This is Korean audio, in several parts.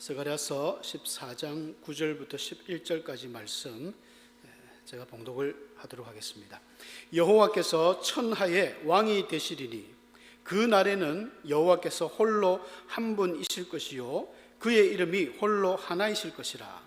스가랴서 14장 9절부터 11절까지 말씀 제가 봉독을 하도록 하겠습니다. 여호와께서 천하의 왕이 되시리니 그 날에는 여호와께서 홀로 한 분이실 것이요 그의 이름이 홀로 하나이실 것이라.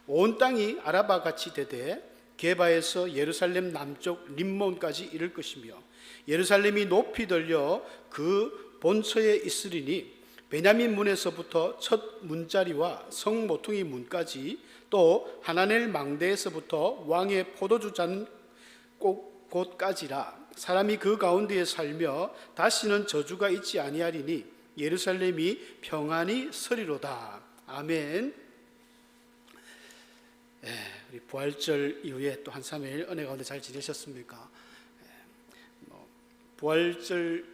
온 땅이 아라바같이 되되 게바에서 예루살렘 남쪽 림몬까지 이를 것이며 예루살렘이 높이 들려 그 본처에 있으리니 베냐민 문에서부터 첫 문자리와 성 모퉁이 문까지 또 하나넬 망대에서부터 왕의 포도주 잔 곳까지라. 사람이 그 가운데에 살며 다시는 저주가 있지 아니하리니 예루살렘이 평안히 서리로다. 아멘. 우리 부활절 이후에 또 한 3일 은혜 가운데 잘 지내셨습니까? 부활절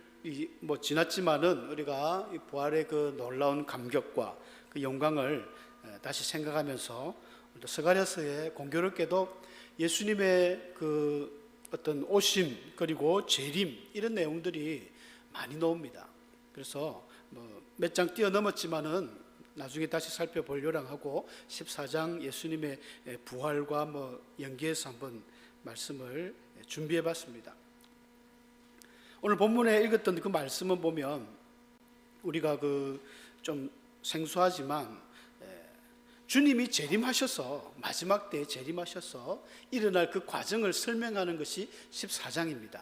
지났지만은 우리가 부활의 그 놀라운 감격과 그 영광을 다시 생각하면서 스가랴서에 공교롭게도 예수님의 그 어떤 오심 그리고 재림 이런 내용들이 많이 나옵니다. 그래서 몇 장 뛰어넘었지만은 나중에 다시 살펴볼 요량하고 14장 예수님의 부활과 연계해서 한번 말씀을 준비해 봤습니다. 오늘 본문에 읽었던 그 말씀을 보면 우리가 좀 생소하지만 주님이 재림하셔서 마지막 때에 재림하셔서 일어날 그 과정을 설명하는 것이 14장입니다.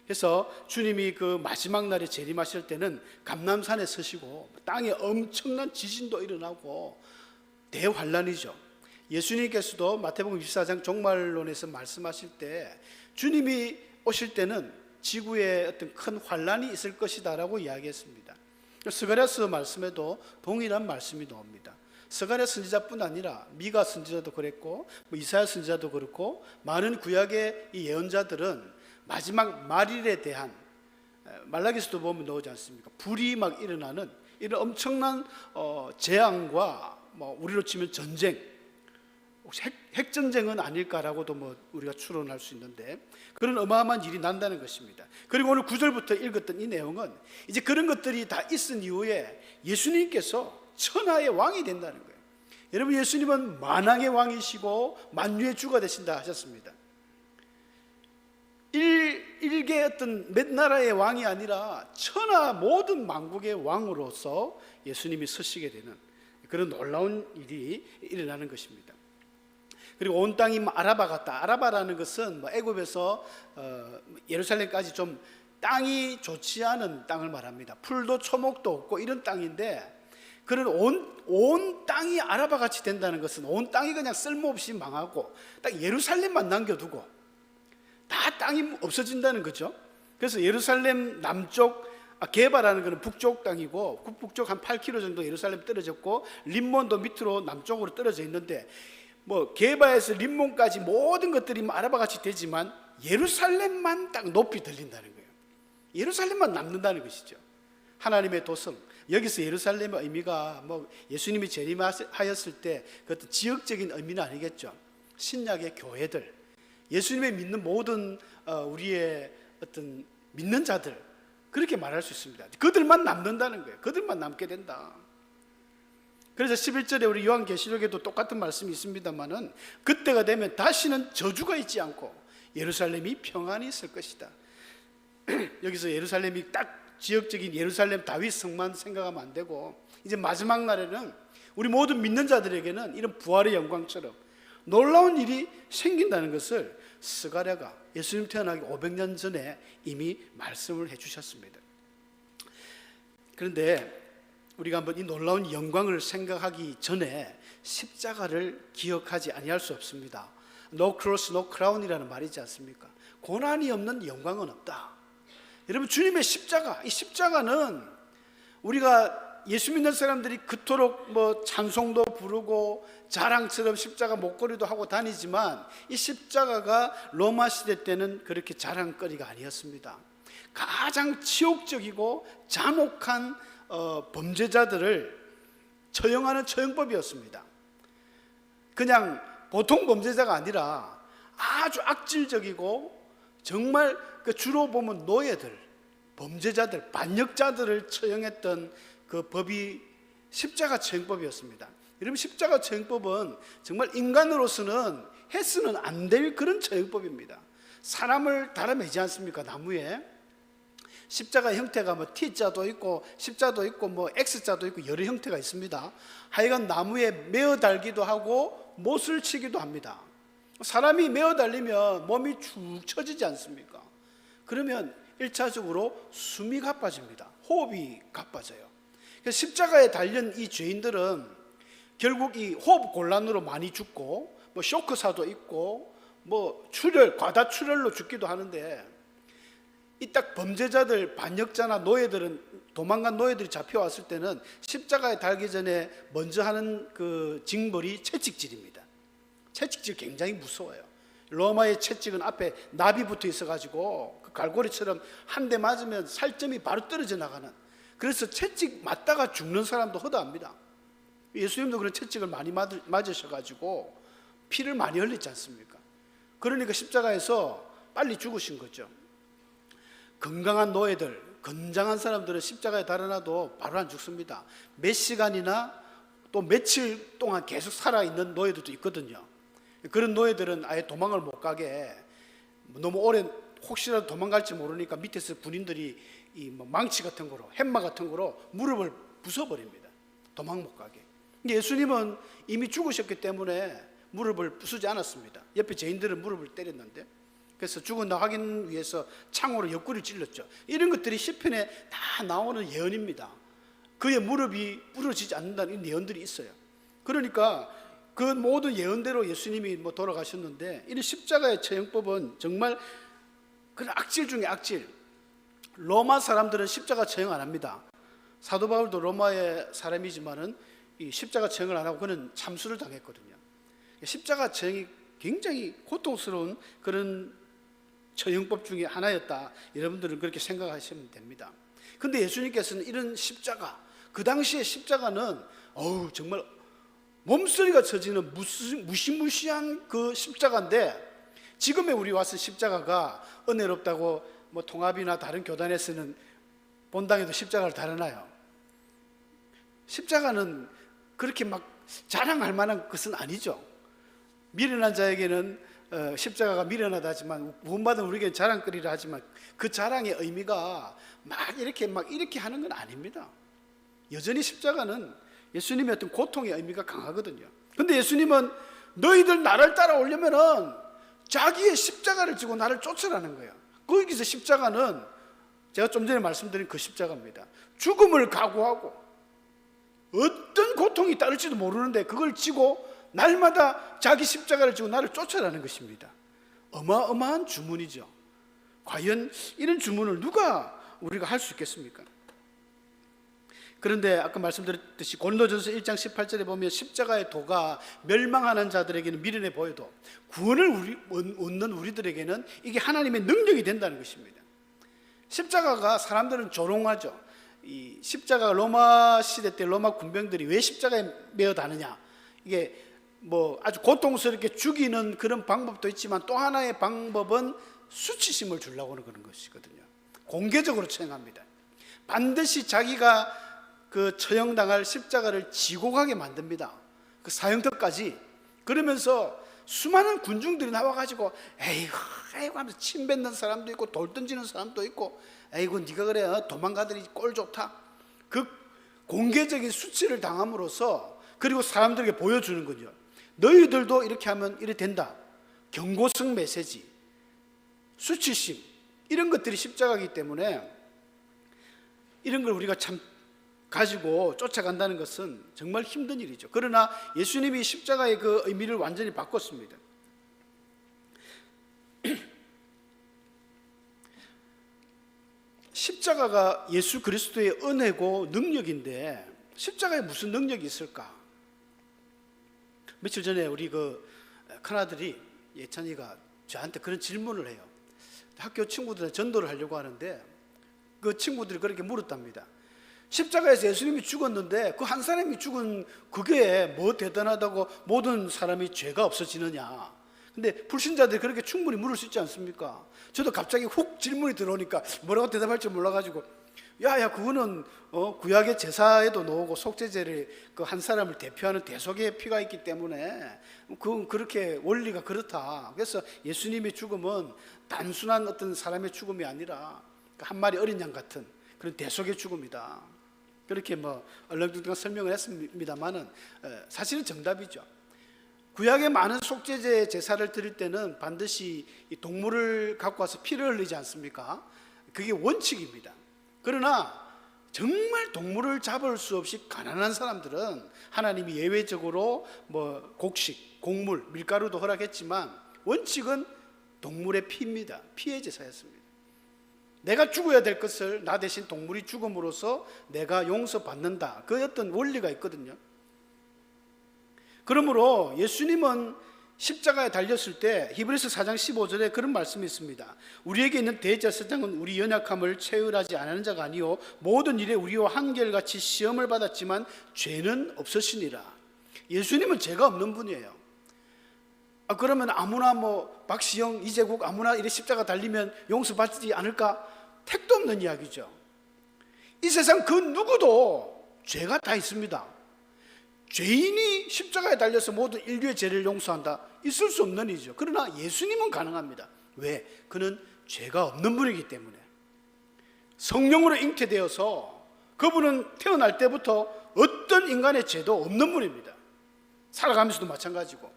그래서 주님이 그 마지막 날에 재림하실 때는 감람산에 서시고 땅에 엄청난 지진도 일어나고 대환란이죠. 예수님께서도 마태복음 24장 종말론에서 말씀하실 때 주님이 오실 때는 지구에 어떤 큰 환란이 있을 것이다라고 이야기했습니다. 스가랴서 말씀에도 동일한 말씀이 나옵니다. 스가랴 선지자뿐 아니라 미가 선지자도 그랬고 이사야 선지자도 그렇고 많은 구약의 이 예언자들은 마지막 말일에 대한 말라기서도 보면 나오지 않습니까? 불이 막 일어나는 이런 엄청난 재앙과 우리로 치면 전쟁, 혹시 핵전쟁은 아닐까라고도 우리가 추론할 수 있는데 그런 어마어마한 일이 난다는 것입니다. 그리고 오늘 9절부터 읽었던 이 내용은 이제 그런 것들이 다 있은 이후에 예수님께서 천하의 왕이 된다는 거예요. 여러분, 예수님은 만왕의 왕이시고 만유의 주가 되신다 하셨습니다. 일개 어떤 몇 나라의 왕이 아니라 천하 모든 만국의 왕으로서 예수님이 서시게 되는 그런 놀라운 일이 일어나는 것입니다. 그리고 온 땅이 아라바 같다. 아라바라는 것은 애굽에서 예루살렘까지 좀 땅이 좋지 않은 땅을 말합니다. 풀도 초목도 없고 이런 땅인데 그런 온 땅이 아라바 같이 된다는 것은 온 땅이 그냥 쓸모없이 망하고 딱 예루살렘만 남겨두고 다 땅이 없어진다는 거죠. 그래서 예루살렘 남쪽 게바라는 것은 북쪽 땅이고 북쪽 한 8km 정도 예루살렘 떨어졌고 림몬도 밑으로 남쪽으로 떨어져 있는데 게바에서 림몬까지 모든 것들이 아라바같이 되지만 예루살렘만 딱 높이 들린다는 거예요. 예루살렘만 남는다는 것이죠. 하나님의 도성. 여기서 예루살렘의 의미가 예수님이 재림하였을 때 그것도 지역적인 의미는 아니겠죠. 신약의 교회들, 예수님의 믿는 모든 우리의 어떤 믿는 자들, 그렇게 말할 수 있습니다. 그들만 남는다는 거예요. 그들만 남게 된다. 그래서 11절에 우리 요한계시록에도 똑같은 말씀이 있습니다만은 그때가 되면 다시는 저주가 있지 않고 예루살렘이 평안히 있을 것이다. 여기서 예루살렘이 딱 지역적인 예루살렘 다윗 성만 생각하면 안 되고 이제 마지막 날에는 우리 모든 믿는 자들에게는 이런 부활의 영광처럼 놀라운 일이 생긴다는 것을 스가랴가 예수님 태어나기 500년 전에 이미 말씀을 해주셨습니다. 그런데 우리가 한번 이 놀라운 영광을 생각하기 전에 십자가를 기억하지 아니할 수 없습니다. No cross, no crown이라는 말이지 않습니까? 고난이 없는 영광은 없다. 여러분, 주님의 십자가, 이 십자가는 우리가 예수 믿는 사람들이 그토록 찬송도 부르고 자랑처럼 십자가 목걸이도 하고 다니지만 이 십자가가 로마 시대 때는 그렇게 자랑거리가 아니었습니다. 가장 치욕적이고 잔혹한 범죄자들을 처형하는 처형법이었습니다. 그냥 보통 범죄자가 아니라 아주 악질적이고 정말 주로 보면 노예들, 범죄자들, 반역자들을 처형했던 그 법이 십자가 처형법이었습니다. 여러분, 십자가 처형법은 정말 인간으로서는 해서는 안 될 그런 처형법입니다. 사람을 달아매지 않습니까? 나무에 십자가 형태가 뭐 T자도 있고 십자도 있고 뭐 X자도 있고 여러 형태가 있습니다. 하여간 나무에 매어 달기도 하고 못을 치기도 합니다. 사람이 매어 달리면 몸이 축 처지지 않습니까? 그러면 1차적으로 숨이 가빠집니다. 호흡이 가빠져요. 그래서 십자가에 달린 이 죄인들은 결국 이 호흡 곤란으로 많이 죽고 뭐 쇼크사도 있고 뭐 출혈, 과다 출혈로 죽기도 하는데, 이 딱 범죄자들, 반역자나 노예들은, 도망간 노예들이 잡혀왔을 때는 십자가에 달기 전에 먼저 하는 그 징벌이 채찍질입니다. 채찍질 굉장히 무서워요. 로마의 채찍은 앞에 나비 붙어 있어가지고 그 갈고리처럼 한 대 맞으면 살점이 바로 떨어져 나가는, 그래서 채찍 맞다가 죽는 사람도 허다합니다. 예수님도 그런 채찍을 많이 맞으셔가지고 피를 많이 흘리지 않습니까? 그러니까 십자가에서 빨리 죽으신 거죠. 건강한 노예들, 건장한 사람들은 십자가에 달아나도 바로 안 죽습니다. 몇 시간이나 또 며칠 동안 계속 살아있는 노예들도 있거든요. 그런 노예들은 아예 도망을 못 가게, 너무 오래 혹시라도 도망갈지 모르니까 밑에서 군인들이 이 망치 같은 거로, 햄마 같은 거로 무릎을 부숴버립니다. 도망 못 가게. 예수님은 이미 죽으셨기 때문에 무릎을 부수지 않았습니다. 옆에 죄인들은 무릎을 때렸는데, 그래서 죽었나 확인 위해서 창으로 옆구리를 찔렀죠. 이런 것들이 시편에 다 나오는 예언입니다. 그의 무릎이 부러지지 않는다는 예언들이 있어요. 그러니까 그 모든 예언대로 예수님이 뭐 돌아가셨는데, 이 십자가의 처형법은 정말 그런 악질 중에 악질. 로마 사람들은 십자가 처형 안 합니다. 사도 바울도 로마의 사람이지만은 이 십자가 처형을 안 하고 그는 참수를 당했거든요. 십자가 처형이 굉장히 고통스러운 그런 처형법 중에 하나였다. 여러분들은 그렇게 생각하시면 됩니다. 근데 예수님께서는 이런 십자가, 그 당시에 십자가는 정말 몸소리가 쳐지는 무시무시한 그 십자가인데, 지금의 우리 와서 십자가가 은혜롭다고 뭐 통합이나 다른 교단에서는 본당에도 십자가를 달아나요. 십자가는 그렇게 막 자랑할 만한 것은 아니죠. 미련한 자에게는 십자가가 미련하다 하지만 구원받은 우리에게는 자랑거리라 하지만, 그 자랑의 의미가 막 이렇게 하는 건 아닙니다. 여전히 십자가는 예수님의 어떤 고통의 의미가 강하거든요. 근데 예수님은 너희들 나를 따라오려면은 자기의 십자가를 지고 나를 쫓으라는 거예요. 거기서 십자가는 제가 좀 전에 말씀드린 그 십자가입니다. 죽음을 각오하고 어떤 고통이 따를지도 모르는데 그걸 지고 날마다 자기 십자가를 지고 나를 쫓아라는 것입니다. 어마어마한 주문이죠. 과연 이런 주문을 누가 우리가 할 수 있겠습니까? 그런데 아까 말씀드렸듯이 고린도전서 1장 18절에 보면 십자가의 도가 멸망하는 자들에게는 미련해 보여도 구원을 얻는 우리들에게는 이게 하나님의 능력이 된다는 것입니다. 십자가가, 사람들은 조롱하죠. 이 십자가, 로마 시대 때 로마 군병들이 왜 십자가에 매어 다느냐, 이게 뭐 아주 고통스럽게 죽이는 그런 방법도 있지만 또 하나의 방법은 수치심을 주려고 하는 그런 것이거든요. 공개적으로 처형합니다. 반드시 자기가 그 처형당할 십자가를 지고 가게 만듭니다. 그 사형터까지. 그러면서 수많은 군중들이 나와가지고 에이구 하면서 침 뱉는 사람도 있고 돌 던지는 사람도 있고, 에이구 네가 그래 도망가더니 꼴 좋다. 그 공개적인 수치를 당함으로써, 그리고 사람들에게 보여주는 거죠. 너희들도 이렇게 하면 이래 된다. 경고성 메시지, 수치심, 이런 것들이 십자가이기 때문에 이런 걸 우리가 참 가지고 쫓아간다는 것은 정말 힘든 일이죠. 그러나 예수님이 십자가의 그 의미를 완전히 바꿨습니다. 십자가가 예수 그리스도의 은혜고 능력인데 십자가에 무슨 능력이 있을까? 며칠 전에 우리 그 큰아들이, 예찬이가 저한테 그런 질문을 해요. 학교 친구들한테 전도를 하려고 하는데 그 친구들이 그렇게 물었답니다. 십자가에서 예수님이 죽었는데 그 한 사람이 죽은 그게 뭐 대단하다고 모든 사람이 죄가 없어지느냐. 근데 불신자들이 그렇게 충분히 물을 수 있지 않습니까? 저도 갑자기 훅 질문이 들어오니까 뭐라고 대답할지 몰라가지고 야야 그거는 구약의 제사에도 나오고 속죄제를 그 한 사람을 대표하는 대속의 피가 있기 때문에 그건 그렇게 원리가 그렇다. 그래서 예수님의 죽음은 단순한 어떤 사람의 죽음이 아니라 한 마리 어린 양 같은 그런 대속의 죽음이다. 그렇게 얼렁뚱땅 설명을 했습니다만은 사실은 정답이죠. 구약의 많은 속죄제 제사를 드릴 때는 반드시 이 동물을 갖고 와서 피를 흘리지 않습니까? 그게 원칙입니다. 그러나 정말 동물을 잡을 수 없이 가난한 사람들은 하나님이 예외적으로 곡식, 곡물, 밀가루도 허락했지만 원칙은 동물의 피입니다. 피의 제사였습니다. 내가 죽어야 될 것을 나 대신 동물이 죽음으로써 내가 용서받는다. 그 어떤 원리가 있거든요. 그러므로 예수님은 십자가에 달렸을 때 히브리서 4장 15절에 그런 말씀이 있습니다. 우리에게 있는 대제사장은 우리 연약함을 체휼하지 않은 자가 아니요 모든 일에 우리와 한결같이 시험을 받았지만 죄는 없으시니라. 예수님은 죄가 없는 분이에요. 그러면 아무나 박시영, 이재국 아무나 이래 십자가 달리면 용서받지 않을까? 택도 없는 이야기죠. 이 세상 그 누구도 죄가 다 있습니다. 죄인이 십자가에 달려서 모든 인류의 죄를 용서한다? 있을 수 없는 일이죠. 그러나 예수님은 가능합니다. 왜? 그는 죄가 없는 분이기 때문에. 성령으로 잉태되어서 그분은 태어날 때부터 어떤 인간의 죄도 없는 분입니다. 살아가면서도 마찬가지고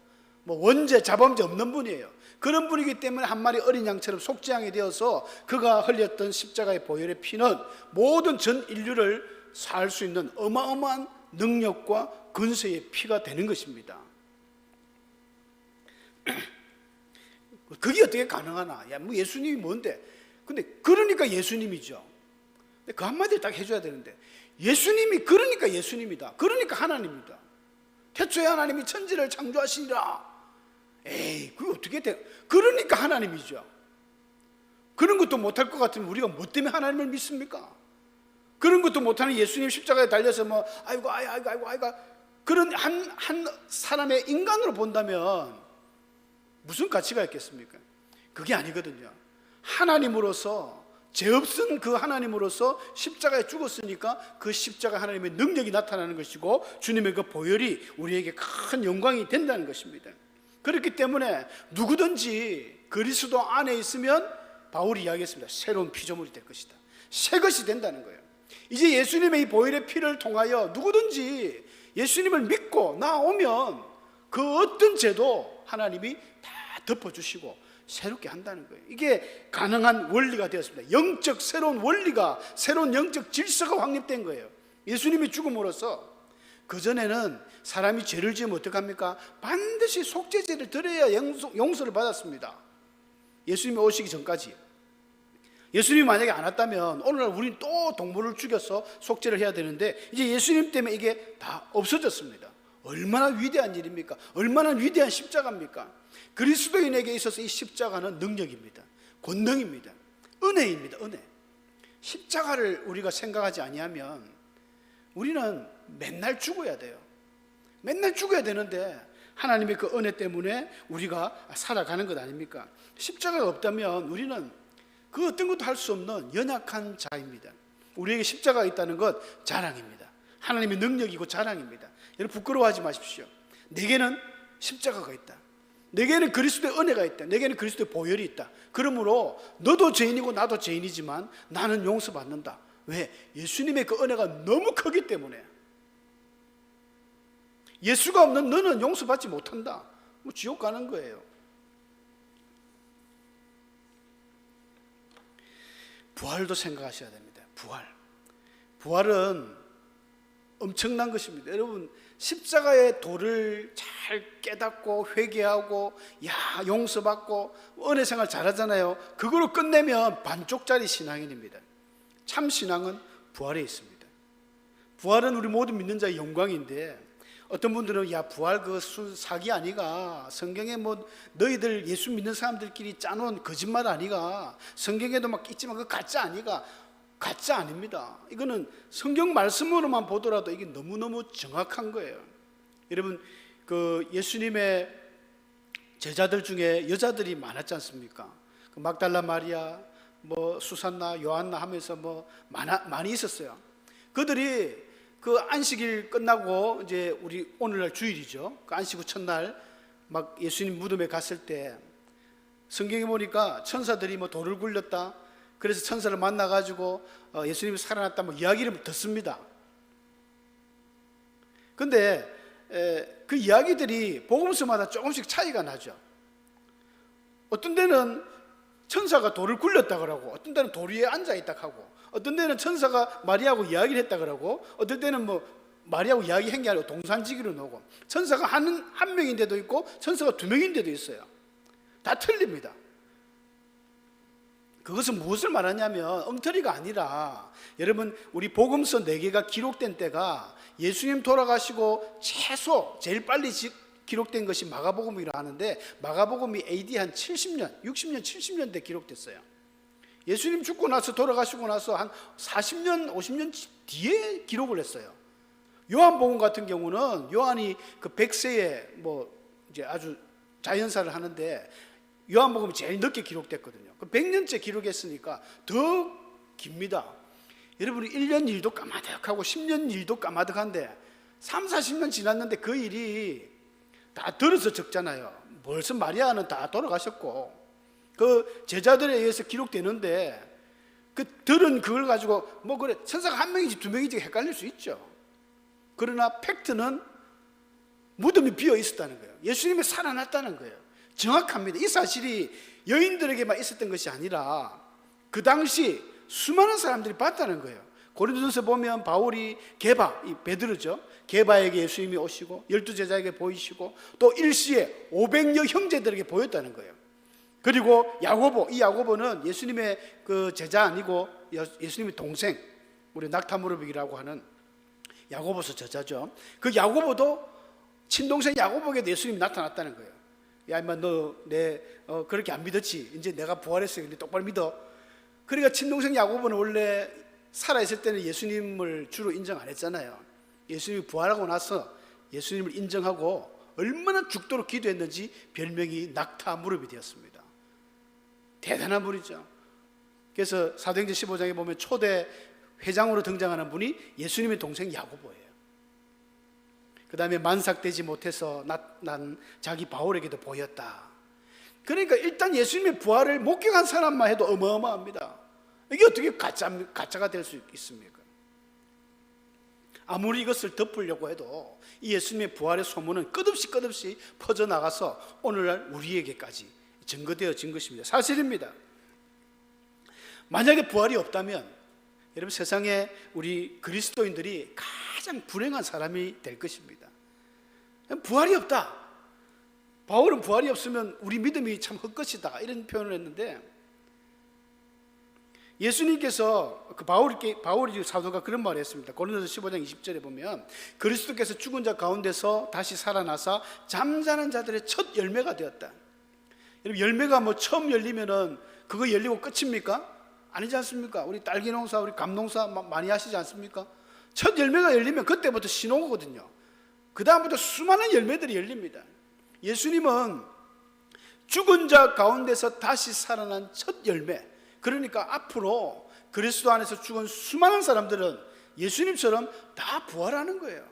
원죄, 자범죄 없는 분이에요. 그런 분이기 때문에 한 마리 어린 양처럼 속죄양이 되어서 그가 흘렸던 십자가의 보혈의 피는 모든 전 인류를 살 수 있는 어마어마한 능력과 근세의 피가 되는 것입니다. 그게 어떻게 가능하나? 예수님이 뭔데? 근데 그러니까 예수님이죠. 그 한마디를 딱 해줘야 되는데, 예수님이 그러니까 예수님이다. 그러니까 하나님이다. 태초에 하나님이 천지를 창조하시니라. 에이, 그게 어떻게 돼? 그러니까 하나님이죠. 그런 것도 못할 것 같으면 우리가 뭐 때문에 하나님을 믿습니까? 그런 것도 못하는 예수님 십자가에 달려서 아이고 그런 한 사람의 인간으로 본다면 무슨 가치가 있겠습니까? 그게 아니거든요. 하나님으로서, 죄 없은 그 하나님으로서 십자가에 죽었으니까 그 십자가 하나님의 능력이 나타나는 것이고 주님의 그 보혈이 우리에게 큰 영광이 된다는 것입니다. 그렇기 때문에 누구든지 그리스도 안에 있으면 바울이 이야기했습니다. 새로운 피조물이 될 것이다. 새 것이 된다는 거예요. 이제 예수님의 이 보혈의 피를 통하여 누구든지 예수님을 믿고 나오면 그 어떤 죄도 하나님이 다 덮어주시고 새롭게 한다는 거예요. 이게 가능한 원리가 되었습니다. 영적 새로운 원리가, 새로운 영적 질서가 확립된 거예요. 예수님이 죽음으로써. 그전에는 사람이 죄를 지으면 어떡합니까? 반드시 속죄제를 드려야 용서를 받았습니다. 예수님이 오시기 전까지. 예수님이 만약에 안 왔다면 오늘날 우리는 또 동물을 죽여서 속죄를 해야 되는데 이제 예수님 때문에 이게 다 없어졌습니다. 얼마나 위대한 일입니까? 얼마나 위대한 십자가입니까? 그리스도인에게 있어서 이 십자가는 능력입니다. 권능입니다. 은혜입니다. 은혜. 십자가를 우리가 생각하지 아니하면 우리는 맨날 죽어야 돼요. 맨날 죽어야 되는데 하나님의 그 은혜 때문에 우리가 살아가는 것 아닙니까? 십자가가 없다면 우리는 그 어떤 것도 할 수 없는 연약한 자입니다. 우리에게 십자가가 있다는 것 자랑입니다. 하나님의 능력이고 자랑입니다. 여러분 부끄러워하지 마십시오. 내게는 십자가가 있다. 내게는 그리스도의 은혜가 있다. 내게는 그리스도의 보혈이 있다. 그러므로 너도 죄인이고 나도 죄인이지만 나는 용서받는다. 왜? 예수님의 그 은혜가 너무 크기 때문에. 예수가 없는 너는 용서받지 못한다. 지옥 가는 거예요. 부활도 생각하셔야 됩니다. 부활은 엄청난 것입니다. 여러분 십자가의 도를 잘 깨닫고 회개하고 용서받고 은혜 생활 잘하잖아요. 그거로 끝내면 반쪽짜리 신앙인입니다. 참 신앙은 부활에 있습니다. 부활은 우리 모두 믿는 자의 영광인데 어떤 분들은 부활 그 사기 아니가? 성경에 너희들 예수 믿는 사람들끼리 짜놓은 거짓말 아니가? 성경에도 있지만 그 가짜 아니가? 가짜 아닙니다. 이거는 성경 말씀으로만 보더라도 이게 너무너무 정확한 거예요. 여러분 그 예수님의 제자들 중에 여자들이 많았지 않습니까? 그 막달라 마리아, 뭐 수산나 요한나 하면서 뭐 많이 있었어요. 그들이 그 안식일 끝나고 이제 우리 오늘날 주일이죠. 그 안식 후 첫날 막 예수님 무덤에 갔을 때 성경에 보니까 천사들이 뭐 돌을 굴렸다, 그래서 천사를 만나가지고 예수님이 살아났다 뭐 이야기를 듣습니다. 근데 그 이야기들이 복음서마다 조금씩 차이가 나죠. 어떤 데는 천사가 돌을 굴렸다 그러고, 어떤 데는 돌 위에 앉아있다 하고, 어떤 데는 천사가 마리아하고 이야기를 했다 그러고, 어떤 때는 뭐 마리아하고 이야기한 게 아니고 동산지기로 나오고, 천사가 한 명인 데도 있고 천사가 2명인 데도 있어요. 다 틀립니다. 그것은 무엇을 말하냐면 엉터리가 아니라, 여러분 우리 복음서 4개가 기록된 때가 예수님 돌아가시고 최소 제일 빨리 기록된 것이 마가복음이라 하는데, 마가복음이 AD 한 70년, 60년, 70년대 기록됐어요. 예수님 죽고 나서 돌아가시고 나서 한 40년, 50년 뒤에 기록을 했어요. 요한복음 같은 경우는 요한이 그 100세에 뭐 이제 아주 자연사를 하는데 요한복음이 제일 늦게 기록됐거든요. 그 100년째 기록했으니까 더 깁니다. 여러분이 1년 일도 까마득하고 10년 일도 까마득한데 3, 40년 지났는데 그 일이 다 들어서 적잖아요. 벌써 마리아는 다 돌아가셨고 그 제자들에 의해서 기록되는데, 그 들은 그걸 가지고 뭐 그래 천사가 1명인지 2명인지 헷갈릴 수 있죠. 그러나 팩트는 무덤이 비어 있었다는 거예요. 예수님이 살아났다는 거예요. 정확합니다. 이 사실이 여인들에게만 있었던 것이 아니라 그 당시 수많은 사람들이 봤다는 거예요. 고린도전서 보면 바울이 게바, 이 베드로죠, 게바에게 예수님이 오시고 12제자에게 보이시고 또 일시에 500여 형제들에게 보였다는 거예요. 그리고 야고보, 이 야고보는 예수님의 그 제자 아니고 예수님의 동생, 우리 낙타무르빅이라고 하는 야고보서 저자죠. 그 야고보도 친동생 야고보에게 예수님이 나타났다는 거예요. 야 임마 너 내 그렇게 안 믿었지? 이제 내가 부활했어요. 근데 똑바로 믿어. 그러니까 친동생 야고보는 원래 살아있을 때는 예수님을 주로 인정 안 했잖아요. 예수님이 부활하고 나서 예수님을 인정하고 얼마나 죽도록 기도했는지 별명이 낙타 무릎이 되었습니다. 대단한 분이죠. 그래서 사도행전 15장에 보면 초대 회장으로 등장하는 분이 예수님의 동생 야고보예요. 그 다음에 만삭되지 못해서 난 자기 바울에게도 보였다. 그러니까 일단 예수님의 부활을 목격한 사람만 해도 어마어마합니다. 이게 어떻게 가짜가 될 수 있습니까? 아무리 이것을 덮으려고 해도 이 예수님의 부활의 소문은 끝없이 퍼져나가서 오늘날 우리에게까지 증거되어진 것입니다. 사실입니다. 만약에 부활이 없다면 여러분 세상에 우리 그리스도인들이 가장 불행한 사람이 될 것입니다. 부활이 없다. 바울은 부활이 없으면 우리 믿음이 참 헛것이다 이런 표현을 했는데, 예수님께서 바울이 사도가 그런 말을 했습니다. 고린도서 15장 20절에 보면 그리스도께서 죽은 자 가운데서 다시 살아나사 잠자는 자들의 첫 열매가 되었다. 여러분 열매가 뭐 처음 열리면은 그거 열리고 끝입니까? 아니지 않습니까? 우리 딸기 농사, 우리 감 농사 많이 하시지 않습니까? 첫 열매가 열리면 그때부터 신호거든요. 그 다음부터 수많은 열매들이 열립니다. 예수님은 죽은 자 가운데서 다시 살아난 첫 열매, 그러니까 앞으로 그리스도 안에서 죽은 수많은 사람들은 예수님처럼 다 부활하는 거예요.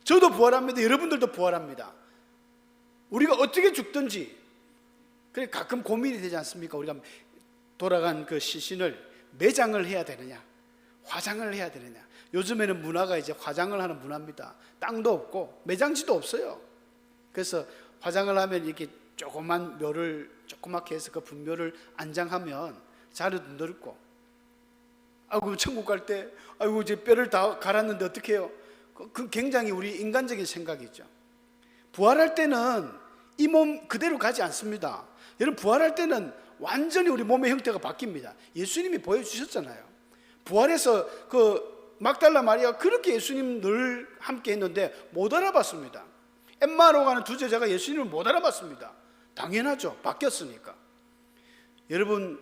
저도 부활합니다. 여러분들도 부활합니다. 우리가 어떻게 죽든지, 그래 가끔 고민이 되지 않습니까? 우리가 돌아간 그 시신을 매장을 해야 되느냐, 화장을 해야 되느냐. 요즘에는 문화가 이제 화장을 하는 문화입니다. 땅도 없고 매장지도 없어요. 그래서 화장을 하면 이렇게 조그만 묘를 조그맣게 해서 그 분묘를 안장하면 자료도 넓고, 아이고 천국 갈 때 아이고 이제 뼈를 다 갈았는데 어떻게 해요? 그 굉장히 우리 인간적인 생각이죠. 부활할 때는 이 몸 그대로 가지 않습니다. 여러분 부활할 때는 완전히 우리 몸의 형태가 바뀝니다. 예수님이 보여주셨잖아요. 부활해서 그 막달라 마리아가 그렇게 예수님 늘 함께 했는데 못 알아봤습니다. 엠마로 가는 두 제자가 예수님을 못 알아봤습니다. 당연하죠. 바뀌었으니까. 여러분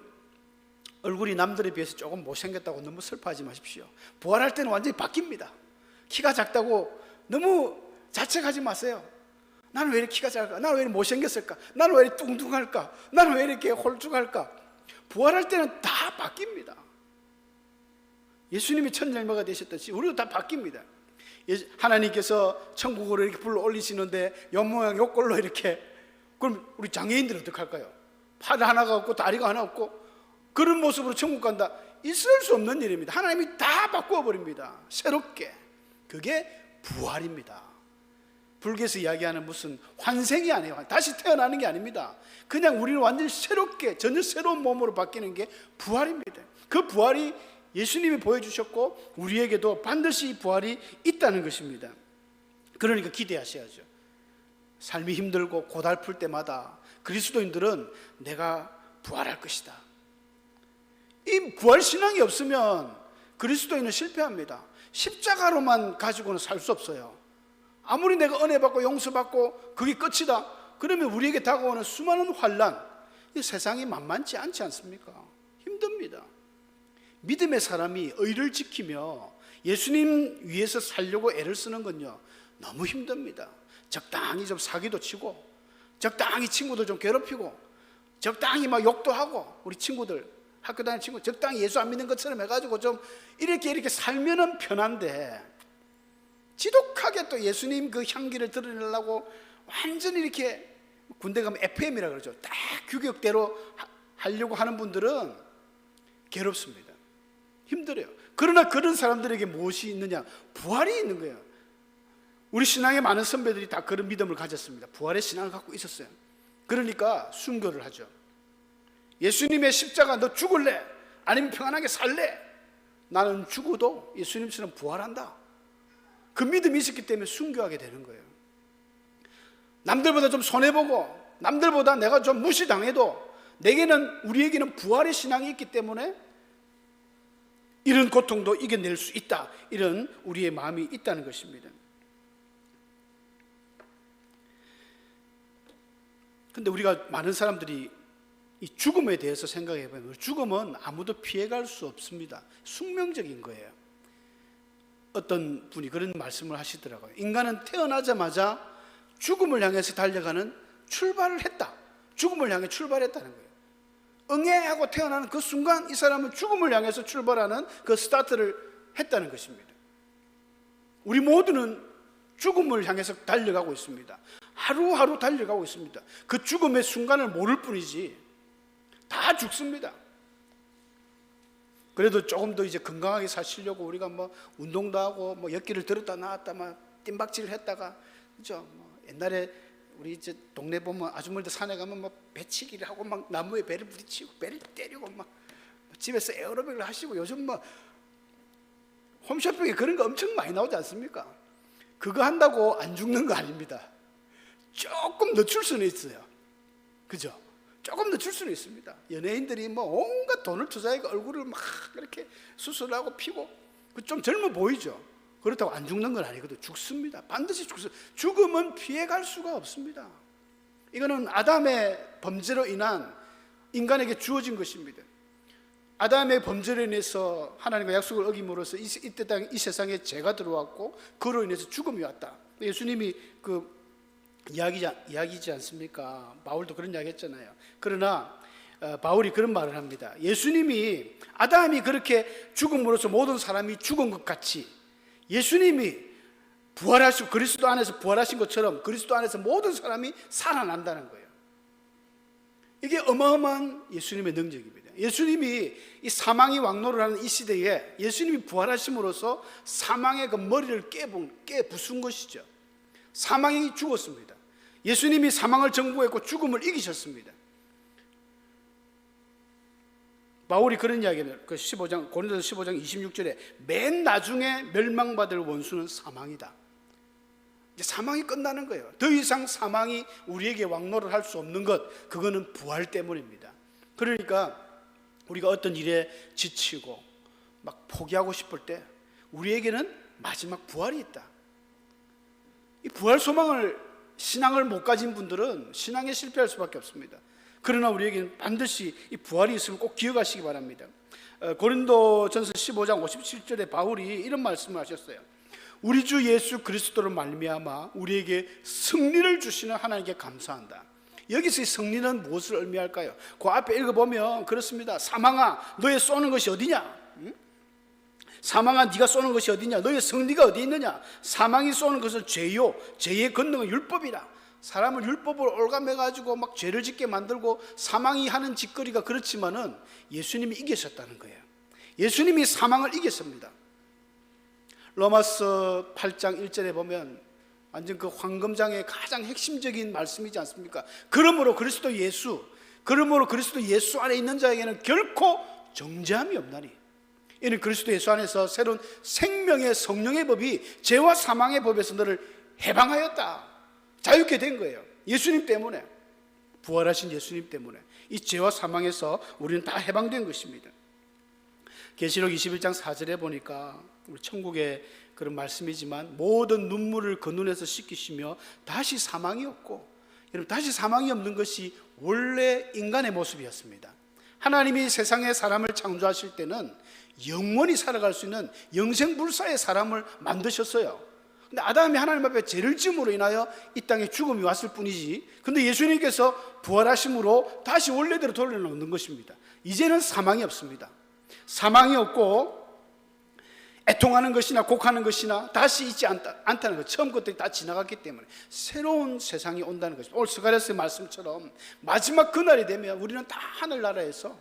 얼굴이 남들에 비해서 조금 못생겼다고 너무 슬퍼하지 마십시오. 부활할 때는 완전히 바뀝니다. 키가 작다고 너무 자책하지 마세요. 나는 왜 이렇게 키가 작을까? 나는 왜 이렇게 못생겼을까? 나는 왜 이렇게 뚱뚱할까? 나는 왜 이렇게 홀쭉할까? 부활할 때는 다 바뀝니다. 예수님이 첫 열매가 되셨듯이 우리도 다 바뀝니다. 하나님께서 천국으로 이렇게 불러 올리시는데 옆모양 옆꼴로 이렇게, 그럼 우리 장애인들은 어떡할까요? 팔 하나가 없고 다리가 하나 없고 그런 모습으로 천국 간다? 있을 수 없는 일입니다. 하나님이 다 바꾸어 버립니다. 새롭게. 그게 부활입니다. 불교에서 이야기하는 무슨 환생이 아니에요. 다시 태어나는 게 아닙니다. 그냥 우리는 완전히 새롭게, 전혀 새로운 몸으로 바뀌는 게 부활입니다. 그 부활이 예수님이 보여주셨고 우리에게도 반드시 부활이 있다는 것입니다. 그러니까 기대하셔야죠. 삶이 힘들고 고달플 때마다 그리스도인들은 내가 부활할 것이다. 이 부활 신앙이 없으면 그리스도인은 실패합니다. 십자가로만 가지고는 살 수 없어요. 아무리 내가 은혜 받고 용서받고 그게 끝이다, 그러면 우리에게 다가오는 수많은 환난, 이 세상이 만만치 않지 않습니까? 힘듭니다. 믿음의 사람이 의를 지키며 예수님 위해서 살려고 애를 쓰는 건요, 너무 힘듭니다. 적당히 좀 사기도 치고, 적당히 친구들 좀 괴롭히고, 적당히 막 욕도 하고, 우리 친구들, 학교 다니는 친구 적당히 예수 안 믿는 것처럼 해가지고 좀 이렇게 살면은 편한데, 지독하게 또 예수님 그 향기를 드러내려고 완전히 이렇게, 군대 가면 FM이라 그러죠. 딱 규격대로 하려고 하는 분들은 괴롭습니다. 힘들어요. 그러나 그런 사람들에게 무엇이 있느냐? 부활이 있는 거예요. 우리 신앙의 많은 선배들이 다 그런 믿음을 가졌습니다. 부활의 신앙을 갖고 있었어요. 그러니까 순교를 하죠. 예수님의 십자가, 너 죽을래? 아니면 평안하게 살래? 나는 죽어도 예수님처럼 부활한다. 그 믿음이 있었기 때문에 순교하게 되는 거예요. 남들보다 좀 손해보고 남들보다 내가 좀 무시당해도 우리에게는 부활의 신앙이 있기 때문에 이런 고통도 이겨낼 수 있다, 이런 우리의 마음이 있다는 것입니다. 근데 우리가 많은 사람들이 이 죽음에 대해서 생각해 보면 죽음은 아무도 피해갈 수 없습니다. 숙명적인 거예요. 어떤 분이 그런 말씀을 하시더라고요. 인간은 태어나자마자 죽음을 향해서 달려가는 출발을 했다. 죽음을 향해 출발했다는 거예요. 응애하고 태어나는 그 순간 이 사람은 죽음을 향해서 출발하는 그 스타트를 했다는 것입니다. 우리 모두는 죽음을 향해서 달려가고 있습니다. 하루하루 달려가고 있습니다. 그 죽음의 순간을 모를 뿐이지 다 죽습니다. 그래도 조금 더 이제 건강하게 사시려고 우리가 뭐 운동도 하고 뭐 역기를 들었다 놨다 막 뜀박질을 했다가, 그죠? 뭐 옛날에 우리 이제 동네 보면 아주머니들 산에 가면 막 배치기를 하고 막 나무에 배를 부딪히고 배를 때리고 막 집에서 에어로빅을 하시고, 요즘 뭐 홈쇼핑에 그런 거 엄청 많이 나오지 않습니까? 그거 한다고 안 죽는 거 아닙니다. 조금 늦출 수는 있어요. 그죠? 조금 늦출 수는 있습니다. 연예인들이 뭐 온갖 돈을 투자해서 얼굴을 막 이렇게 수술하고 피고 좀 젊어 보이죠? 그렇다고 안 죽는 건 아니거든요. 죽습니다. 반드시 죽습니다. 죽음은 피해갈 수가 없습니다. 이거는 아담의 범죄로 인한 인간에게 주어진 것입니다. 아담의 범죄로 인해서 하나님과 약속을 어김으로써 이 세상에 죄가 들어왔고 그로 인해서 죽음이 왔다. 예수님이 이야기지 않습니까? 바울도 그런 이야기 했잖아요. 그러나 바울이 그런 말을 합니다. 예수님이, 아담이 그렇게 죽음으로써 모든 사람이 죽은 것 같이 예수님이 부활하시고 그리스도 안에서 부활하신 것처럼 그리스도 안에서 모든 사람이 살아난다는 거예요. 이게 어마어마한 예수님의 능력입니다. 예수님이 이 사망이 왕노를 하는 이 시대에 예수님이 부활하심으로써 사망의 그 머리를 깨부순 것이죠. 사망이 죽었습니다. 예수님이 사망을 정복했고 죽음을 이기셨습니다. 바울이 그런 이야기를 그 15장 고린도서 15장 26절에 맨 나중에 멸망받을 원수는 사망이다. 이제 사망이 끝나는 거예요. 더 이상 사망이 우리에게 왕노를 할 수 없는 것, 그거는 부활 때문입니다. 그러니까 우리가 어떤 일에 지치고 막 포기하고 싶을 때 우리에게는 마지막 부활이 있다. 이 부활 신앙을 못 가진 분들은 신앙에 실패할 수밖에 없습니다. 그러나 우리에게는 반드시 이 부활이 있으면 꼭 기억하시기 바랍니다. 고린도전서 15장 57절에 바울이 이런 말씀을 하셨어요. 우리 주 예수 그리스도로 말미암아 우리에게 승리를 주시는 하나님께 감사한다. 여기서의 승리는 무엇을 의미할까요? 그 앞에 읽어보면 그렇습니다. 사망아 너의 쏘는 것이 어디냐? 사망아 네가 쏘는 것이 어디냐? 너의 승리가 어디 있느냐? 사망이 쏘는 것은 죄요, 죄의 권능은 율법이라. 사람을 율법으로 올가매가지고 막 죄를 짓게 만들고 사망이 하는 짓거리가 그렇지만은 예수님이 이기셨다는 거예요. 예수님이 사망을 이겼습니다. 로마서 8장 1절에 보면 완전 그 황금장의 가장 핵심적인 말씀이지 않습니까? 그러므로 그리스도 예수 안에 있는 자에게는 결코 정죄함이 없나니 이는 그리스도 예수 안에서 새로운 생명의 성령의 법이 죄와 사망의 법에서 너를 해방하였다. 자유케 된 거예요. 예수님 때문에, 부활하신 예수님 때문에 이 죄와 사망에서 우리는 다 해방된 것입니다. 계시록 21장 4절에 보니까 우리 천국의 그런 말씀이지만 모든 눈물을 그 눈에서 씻기시며 다시 사망이 없고, 여러분 다시 사망이 없는 것이 원래 인간의 모습이었습니다. 하나님이 세상에 사람을 창조하실 때는 영원히 살아갈 수 있는 영생불사의 사람을 만드셨어요. 근데 아담이 하나님 앞에 죄를 지음으로 인하여 이 땅에 죽음이 왔을 뿐이지, 근데 예수님께서 부활하심으로 다시 원래대로 돌려놓는 것입니다. 이제는 사망이 없습니다. 사망이 없고 애통하는 것이나 곡하는 것이나 다시 있지 않다는 것, 처음 것들이 다 지나갔기 때문에 새로운 세상이 온다는 것입니다. 오늘 스가랴서의 말씀처럼 마지막 그날이 되면 우리는 다 하늘나라에서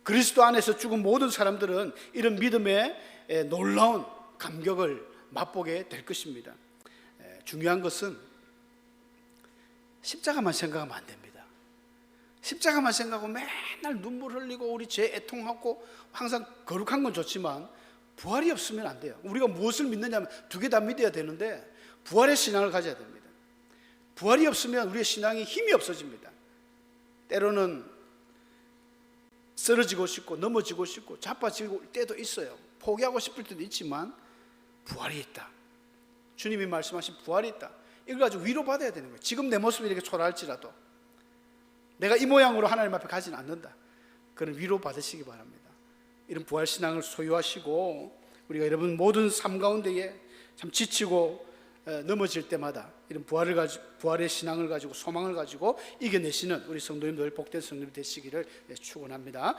그리스도 안에서 죽은 모든 사람들은 이런 믿음의 놀라운 감격을 맛보게 될 것입니다. 중요한 것은 십자가만 생각하면 안 됩니다. 십자가만 생각하고 맨날 눈물 흘리고 우리 죄 애통하고 항상 거룩한 건 좋지만 부활이 없으면 안 돼요. 우리가 무엇을 믿느냐면 두 개 다 믿어야 되는데 부활의 신앙을 가져야 됩니다. 부활이 없으면 우리의 신앙이 힘이 없어집니다. 때로는 쓰러지고 싶고 넘어지고 싶고 자빠질 때도 있어요. 포기하고 싶을 때도 있지만 부활이 있다. 주님이 말씀하신 부활이 있다. 이걸 가지고 위로받아야 되는 거예요. 지금 내 모습이 이렇게 초라할지라도 내가 이 모양으로 하나님 앞에 가지는 않는다. 그런 위로받으시기 바랍니다. 이런 부활신앙을 소유하시고 우리가 여러분 모든 삶 가운데에 참 지치고 넘어질 때마다 이런 부활의 신앙을 가지고 소망을 가지고 이겨내시는 우리 성도님들 복된 성도님 되시기를 축원합니다.